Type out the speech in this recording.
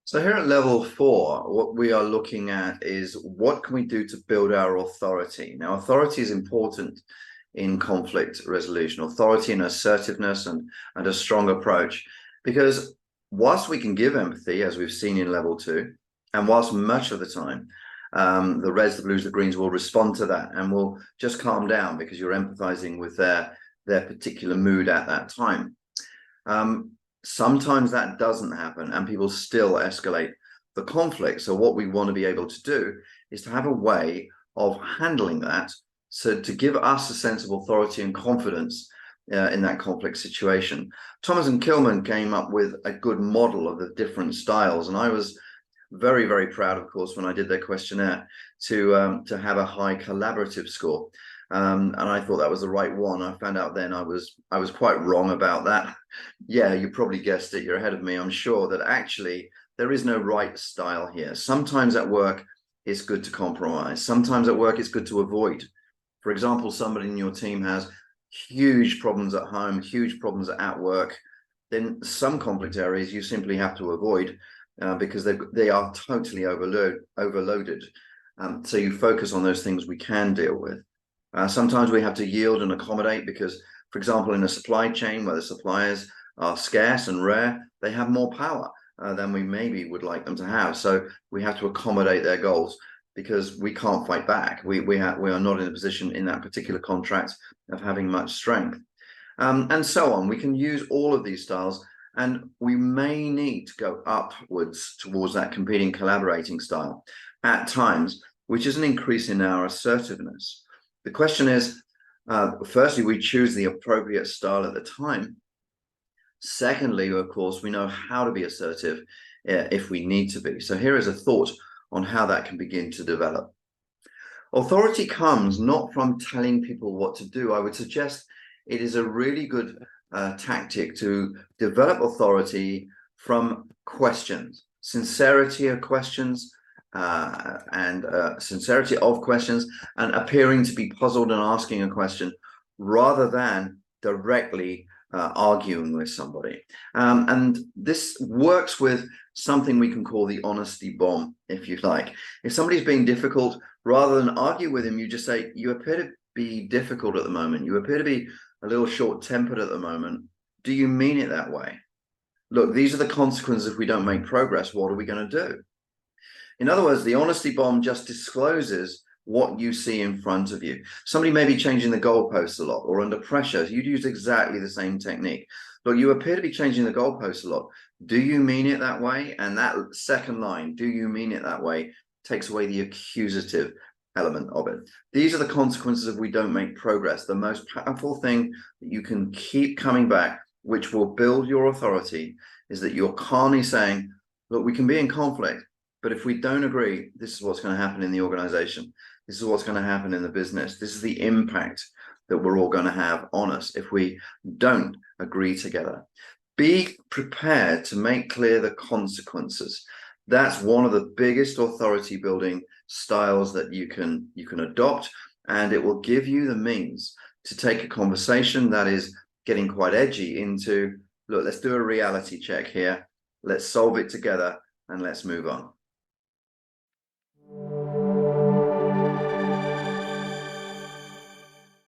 So here at level 4, what we are looking at is what can we do to build our authority? Now, authority is important in conflict resolution, authority and assertiveness and a strong approach, because whilst we can give empathy, as we've seen in level 2, and whilst much of the time the reds, the blues, the greens will respond to that and will just calm down because you're empathizing with their particular mood at that time. Sometimes that doesn't happen and people still escalate the conflict. So what we want to be able to do is to have a way of handling that, so to give us a sense of authority and confidence in that conflict situation. Thomas and Kilman came up with a good model of the different styles, and I was very, very proud, of course, when I did their questionnaire to have a high collaborative score. And I thought that was the right one. I found out then I was quite wrong about that. Yeah, you probably guessed it. You're ahead of me. I'm sure that actually there is no right style here. Sometimes at work, it's good to compromise. Sometimes at work, it's good to avoid. For example, somebody in your team has huge problems at home, huge problems at work. Then some conflict areas you simply have to avoid because they are totally overloaded. So you focus on those things we can deal with. Sometimes we have to yield and accommodate because, for example, in a supply chain where the suppliers are scarce and rare, they have more power than we maybe would like them to have. So we have to accommodate their goals because we can't fight back. We are not in a position in that particular contract of having much strength. And so on. We can use all of these styles, and we may need to go upwards towards that competing collaborating style at times, which is an increase in our assertiveness. The question is, firstly, we choose the appropriate style at the time. Secondly, of course, we know how to be assertive if we need to be. So here is a thought on how that can begin to develop. Authority comes not from telling people what to do. I would suggest it is a really good tactic to develop authority from questions, sincerity of questions, sincerity of questions, and appearing to be puzzled and asking a question rather than directly arguing with somebody. And this works with something we can call the honesty bomb, if you like. If somebody's being difficult, rather than argue with him, you just say, you appear to be difficult at the moment. You appear to be a little short-tempered at the moment. Do you mean it that way? Look, these are the consequences if we don't make progress. What are we going to do? In other words, the honesty bomb just discloses what you see in front of you. Somebody may be changing the goalposts a lot or under pressure. You'd use exactly the same technique. Look, you appear to be changing the goalposts a lot. Do you mean it that way? And that second line, do you mean it that way, takes away the accusative element of it. These are the consequences if we don't make progress. The most powerful thing that you can keep coming back, which will build your authority, is that you're calmly saying, look, we can be in conflict, but if we don't agree, this is what's going to happen in the organization. This is what's going to happen in the business. This is the impact that we're all going to have on us if we don't agree together. Be prepared to make clear the consequences. That's one of the biggest authority building styles that you can adopt, and it will give you the means to take a conversation that is getting quite edgy into, look, let's do a reality check here. Let's solve it together and let's move on.